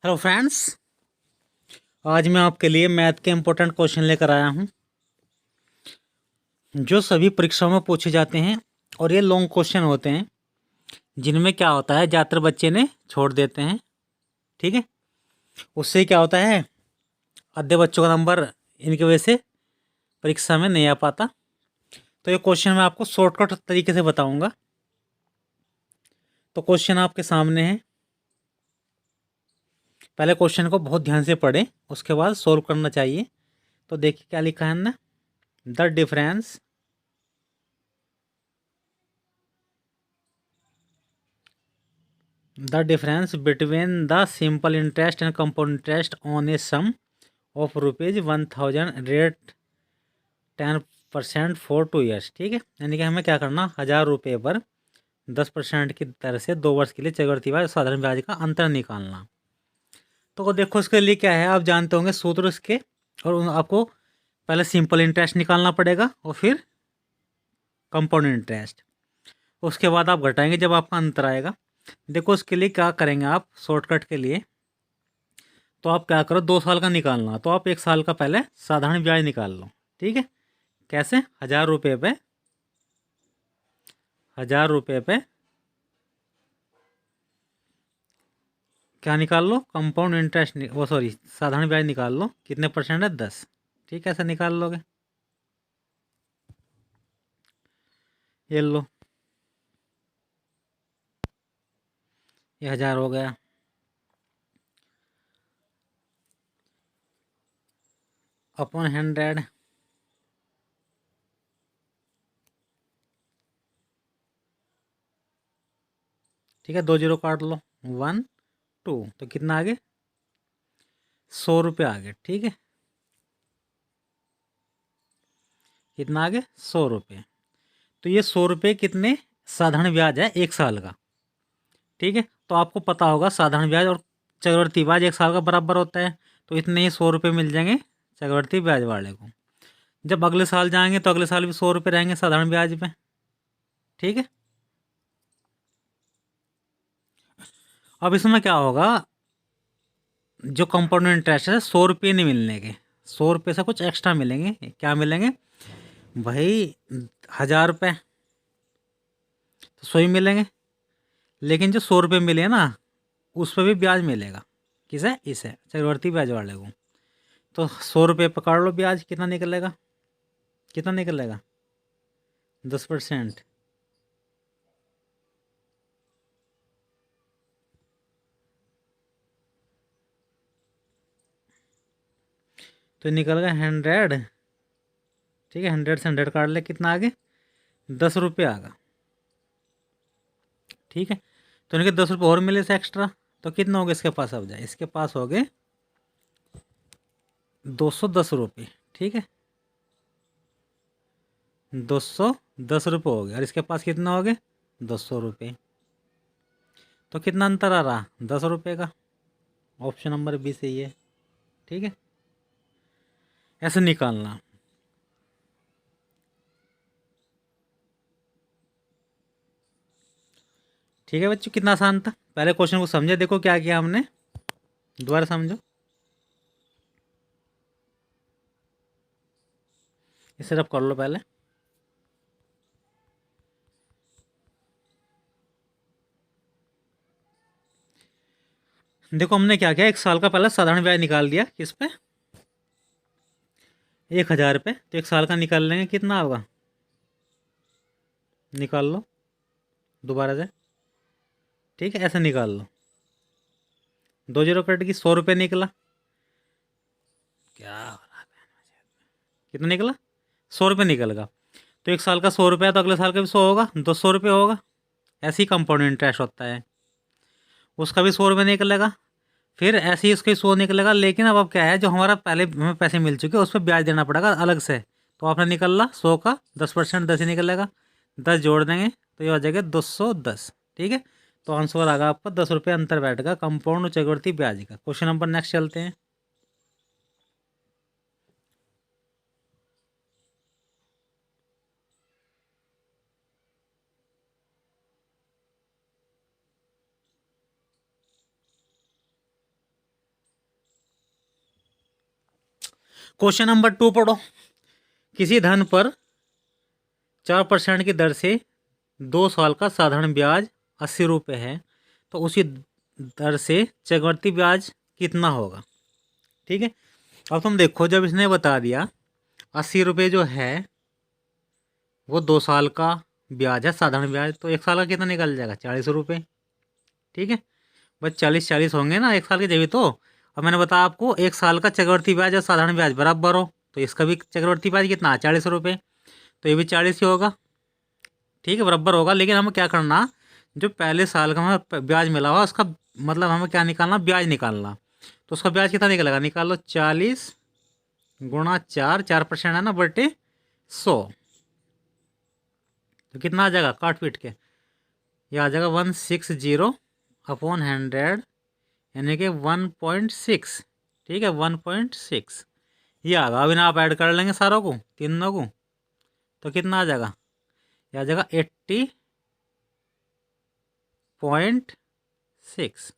Hello friends. आज मैं आपके लिए मैथ के इम्पोर्टेंट क्वेश्चन लेकर आया हूं जो सभी परीक्षाओं में पूछे जाते हैं। और ये लॉन्ग क्वेश्चन होते हैं जिनमें क्या होता है, ज़्यादातर बच्चे ने छोड़ देते हैं। ठीक है, उससे क्या होता है, आधे बच्चों का नंबर इनकी वजह से परीक्षा में नहीं आ पाता। तो ये क्वेश्चन मैं आपको शॉर्टकट तरीके से बताऊंगा। तो क्वेश्चन आपके सामने है। पहले क्वेश्चन को बहुत ध्यान से पढ़ें, उसके बाद सोल्व करना चाहिए। तो देखिए क्या लिखा है ना, the difference between the simple interest and compound interest on a sum of rupees 1000 rate 10% for 2 years। ठीक है, यानी कि हमें क्या करना, 1000 रुपये पर 10% की दर से 2 वर्ष के लिए चक्रवृद्धि ब्याज साधारण ब्याज का अंतर निकालना। तो देखो इसके लिए क्या है, आप जानते होंगे सूत्र इसके। और आपको पहले सिंपल इंटरेस्ट निकालना पड़ेगा और फिर कंपाउंड इंटरेस्ट। उसके बाद आप घटाएंगे जब आपका अंतर आएगा। देखो इसके लिए क्या करेंगे आप, शॉर्टकट के लिए तो आप क्या करो, 2 साल का निकालना तो आप 1 साल का पहले साधारण ब्याज निकाल लो। ठीक है, कैसे, 1000 रुपये पे क्या निकाल लो, कंपाउंड इंटरेस्ट वो सॉरी साधारण ब्याज निकाल लो। कितने परसेंट है, 10। ठीक है, ऐसे निकाल लोगे। ये लो, ये 1000 हो गया। अपॉन 100, ठीक है, 2 जीरो काट लो, 1 2, तो कितना आगे, 100 रुपये आगे। ठीक है, कितना आगे, 100 रुपये। तो ये 100 रुपये कितने, साधारण ब्याज है 1 साल का। ठीक है, तो आपको पता होगा साधारण ब्याज और चक्रवृद्धि ब्याज 1 साल का बराबर होता है। तो इतने ही 100 रुपये मिल जाएंगे चक्रवृद्धि ब्याज वाले को। जब अगले साल जाएंगे तो अगले साल भी 100 रुपये रहेंगे साधारण ब्याज पे। ठीक है, अब इसमें क्या होगा, जो कंपाउंड इंटरेस्ट है 100 रुपये नहीं मिलने के, 100 रुपये से कुछ एक्स्ट्रा मिलेंगे। क्या मिलेंगे भाई, 1000 रुपये तो 100 ही मिलेंगे। लेकिन जो 100 रुपये मिले ना, उस पर भी ब्याज मिलेगा। किसे, इसे चक्रवृद्धि ब्याज वाले को। तो 100 रुपये पकड़ लो, ब्याज कितना निकलेगा, कितना निकलेगा, 10%। तो निकल गया 100। ठीक है, 100 से 100 काट ले, कितना आगे, 10 रुपये आ गया। ठीक है, तो इनके 10 रुपये और मिले से एक्स्ट्रा, तो कितना हो गया इसके पास, अब जाए इसके पास हो गए 210 रुपये। ठीक है, 210 रुपये हो गए, और इसके पास कितना हो गए, 200 रुपये। तो कितना अंतर आ रहा, 10 रुपये का। ऑप्शन नंबर बी सही है। ठीक है, ऐसे निकालना। ठीक है बच्चों, कितना आसान था। पहले क्वेश्चन को समझे, देखो क्या किया हमने, दोबारा समझो। इसे रब कर लो पहले। देखो हमने क्या किया, 1 साल का पहले साधारण ब्याज निकाल दिया, किस पे, 1000 रुपये। तो 1 साल का निकाल लेंगे, कितना होगा, निकाल लो दोबारा से। ठीक है, ऐसे निकाल लो, 2 जीरो कट की, 100 रुपये निकला। क्या हो रहा है, कितना निकला, 100 रुपये निकलेगा। तो 1 साल का 100 रुपये है, तो अगले साल का भी 100 होगा, 200 रुपये होगा। ऐसे ही कंपाउंड इंटरेस्ट होता है, उसका भी 100 रुपये निकलेगा। फिर ऐसे ही उसका भी 100 निकलेगा। लेकिन अब क्या है, जो हमारा पहले हमें पैसे मिल चुके हैं उस पर ब्याज देना पड़ेगा अलग से। तो आपने निकला 100 का 10%, 10 ही निकलेगा। 10 जोड़ देंगे तो ये हो जाएगा 210। ठीक है, तो आंसर आएगा आपका 10 रुपये अंतर बैठेगा कंपाउंड चक्रवृद्धि ब्याज का। क्वेश्चन नंबर नेक्स्ट चलते हैं। क्वेश्चन नंबर 2 पढ़ो। किसी धन पर 4% की दर से 2 साल का साधारण ब्याज 80 रुपये है, तो उसी दर से चक्रवृद्धि ब्याज कितना होगा। ठीक है, अब तुम देखो, जब इसने बता दिया 80 रुपये जो है वो 2 साल का ब्याज है साधारण ब्याज, तो 1 साल का कितना निकल जाएगा, 40 रुपये। ठीक है, बस 40 होंगे ना 1 साल के, जब तो। अब मैंने बताया आपको 1 साल का चक्रवृद्धि ब्याज और साधारण ब्याज बराबर हो, तो इसका भी चक्रवृद्धि ब्याज कितना, 40 रुपये, तो ये भी 40 ही होगा। ठीक है, बराबर होगा। लेकिन हमें क्या करना, जो पहले साल का हमें ब्याज मिला हुआ उसका मतलब हमें क्या निकालना, ब्याज निकालना। तो उसका ब्याज कितना निकलेगा, निकालो 40 × 4, 4% है ना, बटे 100, तो कितना आ जाएगा, काट पीट के ये आ जाएगा 160/100, यानी कि 1.6। ठीक है, 1.6 ये आ गया। अभी ना आप ऐड कर लेंगे सारों को, तीनों को, तो कितना आ जाएगा, ये आ जाएगा 80.6।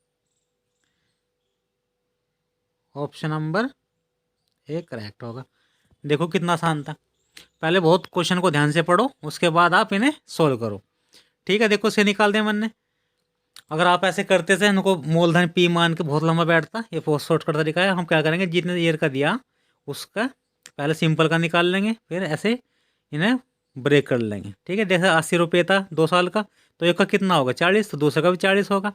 ऑप्शन नंबर ए करेक्ट होगा। देखो कितना आसान था। पहले बहुत क्वेश्चन को ध्यान से पढ़ो, उसके बाद आप इन्हें सोल्व करो। ठीक है, देखो से निकाल दें मैंने। अगर आप ऐसे करते थे, इनको मूलधन पी मान के बहुत लंबा बैठता, ये बहुत शॉर्टकट तरीका है। हम क्या करेंगे, जितने ईयर का दिया उसका पहले सिंपल का निकाल लेंगे, फिर ऐसे इन्हें ब्रेक कर लेंगे। ठीक है, जैसे 80 रुपये था 2 साल का, तो एक का कितना होगा, 40, तो दूसरे का भी 40 होगा।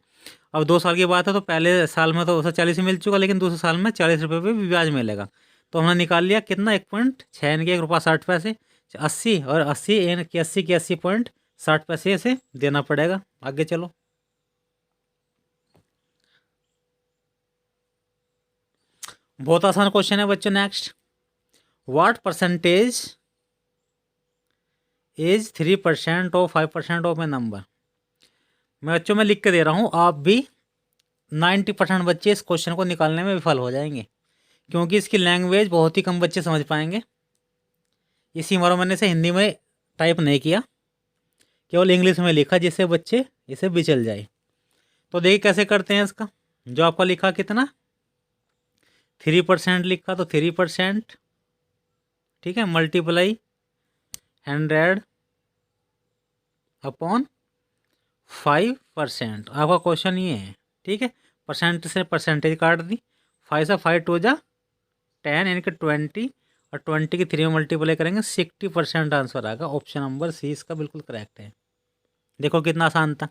अब 2 साल की बात है, तो पहले साल में तो उसे 40 ही मिल चुका, लेकिन दूसरे साल में 40 रुपये पे भी ब्याज मिलेगा। तो हमने निकाल लिया कितना, 1.6 यानी कि 1 रुपया 60 पैसे, 80 और 80 यानी कि 80 की 80.60 पैसे से देना पड़ेगा। आगे चलो। बहुत आसान क्वेश्चन है बच्चों। नेक्स्ट, व्हाट परसेंटेज इज 3% और 5% ऑफ ए नंबर। मैं बच्चों में लिख के दे रहा हूँ, आप भी 90% बच्चे इस क्वेश्चन को निकालने में विफल हो जाएंगे, क्योंकि इसकी लैंग्वेज बहुत ही कम बच्चे समझ पाएंगे। इसी मारो मैंने इसे हिंदी में टाइप नहीं किया, केवल इंग्लिश में लिखा, जिससे बच्चे इसे बिचल जाए। तो देखिए कैसे करते हैं इसका। जो आपका लिखा कितना, 3% लिखा, तो 3%, ठीक है, मल्टीप्लाई 100/5%। आपका क्वेश्चन ये है। ठीक है, परसेंट से परसेंटेज काट दी, 5 से 5 2 जा 10 यानी कि 20, और 20 की 3 में मल्टीप्लाई करेंगे 60% आंसर आएगा। ऑप्शन नंबर सी इसका बिल्कुल करेक्ट है। देखो कितना आसान था।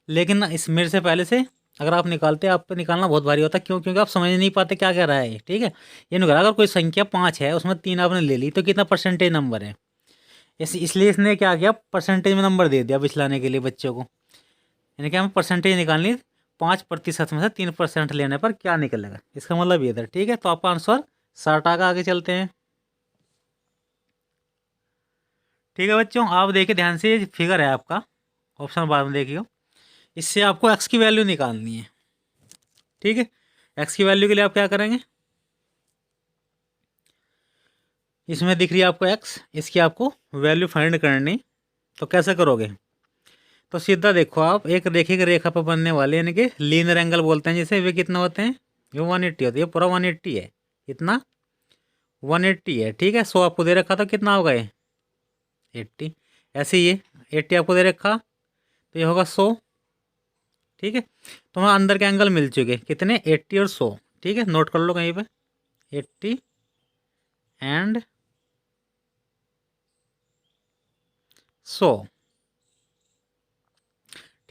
लेकिन इस मेरे से पहले से अगर आप निकालते, आप पे निकालना बहुत भारी होता। क्यों, क्योंकि आप समझ नहीं पाते क्या कह रहा है। ठीक है, ये नहीं कह रहा, अगर कोई संख्या 5 है, उसमें 3 आपने ले ली, तो कितना परसेंटेज नंबर है। इसलिए इसने क्या किया, परसेंटेज में नंबर दे दिया बिछलाने के लिए बच्चों को। यानी कि हमें परसेंटेज निकालनी, 5% में से 3% लेने पर क्या निकलेगा, इसका मतलब ये था। ठीक है, तो आपका आंसर 60 आ गया। आगे चलते हैं। ठीक है बच्चों, आप देखिए ध्यान से, ये फिगर है आपका, ऑप्शन बाद में देखियो। इससे आपको एक्स की वैल्यू निकालनी है। ठीक है, एक्स की वैल्यू के लिए आप क्या करेंगे, इसमें दिख रही है आपको एक्स, इसकी आपको वैल्यू फाइंड करनी। तो कैसे करोगे, तो सीधा देखो, आप एक रेखी की रेखा पर बनने वाले यानी कि लीनियर एंगल बोलते हैं जिसे, वे कितने होते हैं, ये 180 होती है, पूरा 180 है। कितना, 180 है। ठीक है, 100 आपको दे रखा था, कितना होगा ये 80। ऐसे ही ये 80 आपको दे रखा, तो ये होगा 100। ठीक है, तो हमें अंदर के एंगल मिल चुके कितने, 80 और 100। ठीक है, नोट कर लो कहीं पे, 80 एंड 100।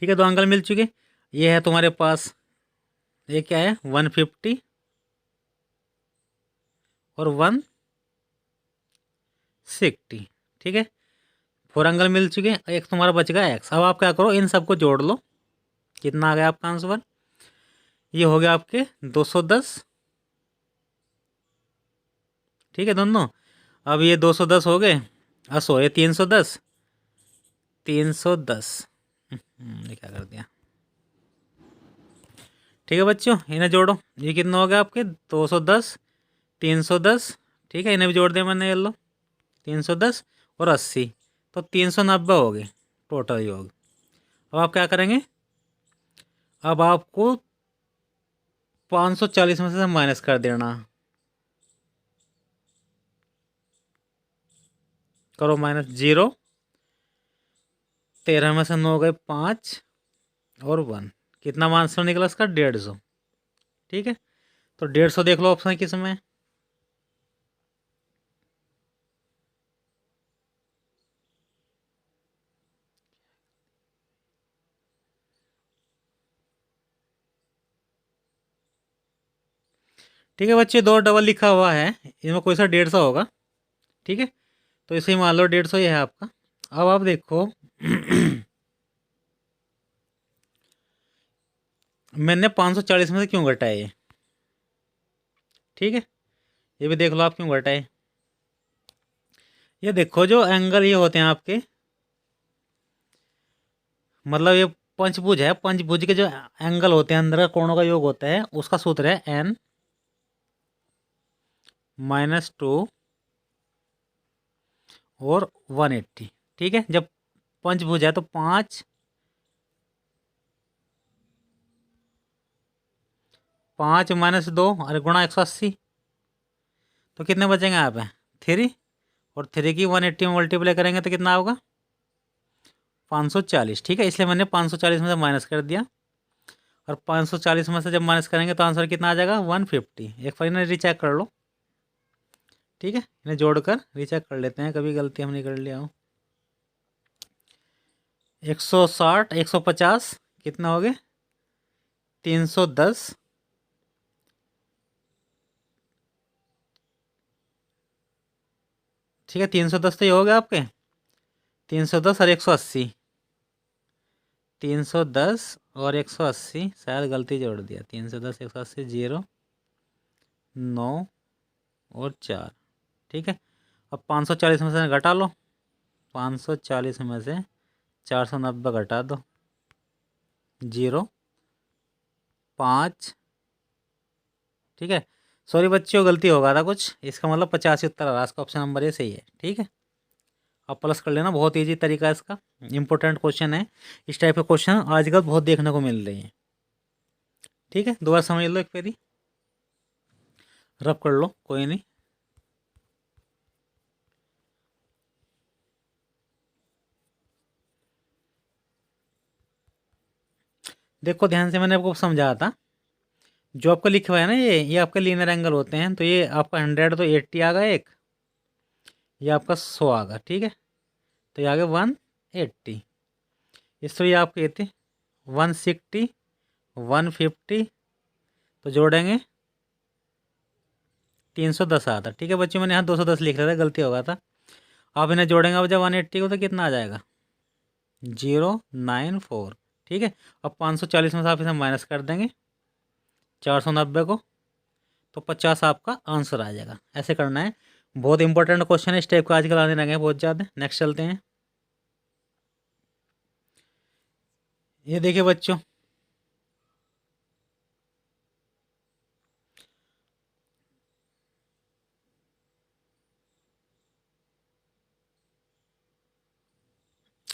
ठीक है, दो एंगल मिल चुके। ये है तुम्हारे पास, ये क्या है, 150 और 160। ठीक है, 4 एंगल मिल चुके। एक तुम्हारा बच गया एक्स। अब आप क्या करो, इन सबको जोड़ लो। कितना आ गया आपका आंसर, ये हो गया आपके 210। ठीक है दोनों, अब ये 210 हो गए, असो ये 310, 310। ये क्या कर दिया। ठीक है बच्चों, इन्हें जोड़ो। ये कितना हो गया आपके, 210, 310। ठीक है, इन्हें भी जोड़ दिया मैंने, ये लो 310 और 80, तो 390 हो गए टोटल योग। अब आप क्या करेंगे, अब आपको 540 में से माइनस कर देना। करो माइनस 0, 13 में से 9 गए 5 और 1, कितना आंसर निकला इसका 150। ठीक है, तो 150 देख लो ऑप्शन किस में। ठीक है बच्चे, 2 डबल लिखा हुआ है, इनमें कोई सा 150 होगा। ठीक है, तो इसे ही मान लो 150 ये है आपका। अब आप देखो मैंने 540 में से क्यों घटाया ये। ठीक है, ये भी देख लो आप क्यों घटाए। ये देखो जो एंगल ये होते हैं आपके, मतलब ये पंचभुज है, पंचभुज के जो एंगल होते हैं अंदर का कोणों का योग होता है, उसका सूत्र है n -2 और 180। ठीक है, जब पंचभुज है तो 5 -2 और गुणा 180, तो कितने बचेंगे यहाँ पे 3, और 3 की 180 में मल्टीप्लाई करेंगे तो कितना होगा 540। ठीक है, इसलिए मैंने 540 में से माइनस कर दिया, और 540 में से जब माइनस करेंगे तो आंसर कितना आ जाएगा 150। एक बार इन्हें रीचेक कर लो। ठीक है, इन्हें जोड़कर रीचेक कर लेते हैं, कभी गलती हमने कर लिया हो। 160, 150 कितना हो गए 310, ठीक है 310 तो ये हो गया आपके 310 और 180, 310 और 180, शायद गलती जोड़ दिया, 310 180 0 9 और 4। ठीक है, अब 540 में से घटा लो, 540 में से 490 घटा दो, 0 5। ठीक है, सॉरी बच्चों गलती होगा था कुछ, इसका मतलब 85 उत्तर आ रहा है, इसका ऑप्शन नंबर ये सही है। ठीक है, आप प्लस कर लेना, बहुत ईजी तरीका है इसका, इंपॉर्टेंट क्वेश्चन है। इस टाइप के क्वेश्चन आजकल बहुत देखने को मिल रही हैं। ठीक है, दोबारा समझ लो एक फेरी, रब कर लो, कोई नहीं। देखो ध्यान से, मैंने आपको समझाया था, जो आपका लिखा हुआ है ना ये आपका लीनियर एंगल होते हैं, तो ये आपका 100 तो 80 आ गया एक, ये आपका 100 आ गया। ठीक है, तो ये आ गया 180, इस तो ये आपके ये थे 160 150, तो जोड़ेंगे 310 आता। ठीक है बच्चों, मैंने यहाँ 210 लिख रहा था, गलती हो गया था। आप इन्हें जोड़ेंगे अब जब 180 को, तो कितना आ जाएगा 094। ठीक है, अब 540 में से आप इसे माइनस कर देंगे 490 को, तो 50 आपका आंसर आ जाएगा। ऐसे करना है, बहुत इंपॉर्टेंट क्वेश्चन है, इस टाइप का आजकल आने लगे हैं बहुत ज़्यादा। नेक्स्ट चलते हैं, ये देखिए बच्चों,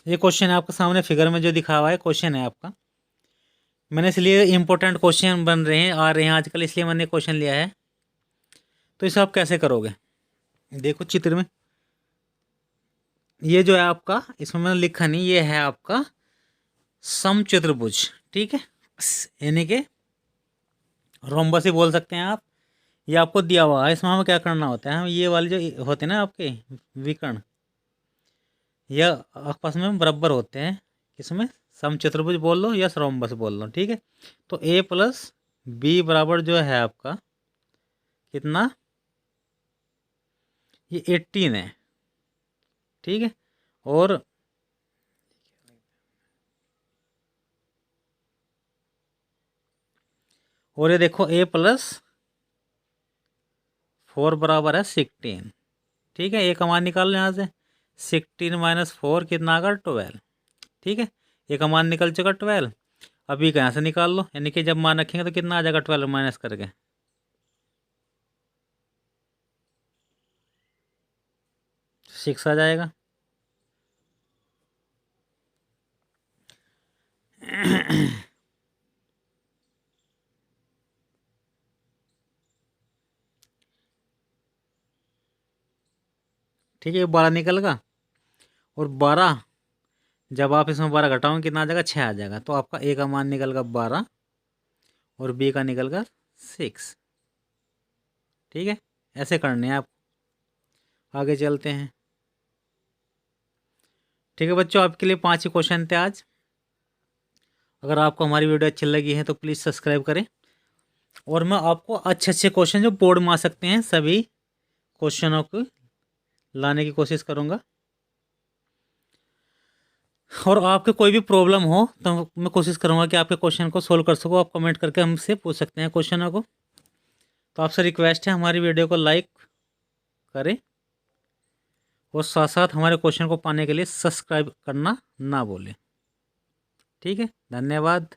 ये क्वेश्चन है आपके सामने, फिगर में जो दिखा हुआ है क्वेश्चन है आपका। मैंने इसलिए इंपॉर्टेंट क्वेश्चन बन रहे हैं, आ रहे हैं आजकल, इसलिए मैंने क्वेश्चन लिया है। तो इसे आप कैसे करोगे, देखो चित्र में, ये जो है आपका, इसमें मैंने लिखा नहीं, ये है आपका समचतुर्भुज। ठीक है, यानी कि रोम्बस ही बोल सकते हैं आप। ये आपको दिया हुआ है, इसमें हमें क्या करना होता है, हम ये वाले जो होते हैं ना आपके विकर्ण, यह आपस में बराबर होते हैं, किसमें समचतुर्भुज बोल लो या रोम्बस बोल लो। ठीक है, तो a प्लस बी बराबर जो है आपका कितना, ये 18 है। ठीक है, और ये देखो a प्लस 4 बराबर है 16। ठीक है, a का मान निकाल लो यहाँ से, 16 माइनस 4 कितना आएगा 12। ठीक है, a का मान निकल चुका 12, अभी कहाँ से निकाल लो, यानी कि जब मान रखेंगे तो कितना आ जाएगा 12 माइनस करके 6 आ जाएगा। ठीक है, 12 निकल गया, और 12 जब आप इसमें 12 घटाओगे कितना आ जाएगा, 6 आ जाएगा। तो आपका ए का मान निकल गया 12 और बी का निकल गया 6। ठीक है, ऐसे करने हैं आप। आगे चलते हैं। ठीक है बच्चों, आपके लिए 5 ही क्वेश्चन थे आज। अगर आपको हमारी वीडियो अच्छी लगी है तो प्लीज़ सब्सक्राइब करें, और मैं आपको अच्छे अच्छे क्वेश्चन जो बोर्ड में आ सकते हैं सभी क्वेश्चनों को लाने की कोशिश करूँगा। और आपके कोई भी प्रॉब्लम हो तो मैं कोशिश करूँगा कि आपके क्वेश्चन को सोल्व कर सकूँ। आप कमेंट करके हमसे पूछ सकते हैं क्वेश्चनों को। तो आपसे रिक्वेस्ट है हमारी वीडियो को लाइक करें, और साथ साथ हमारे क्वेश्चन को पाने के लिए सब्सक्राइब करना ना भूलें। ठीक है, धन्यवाद।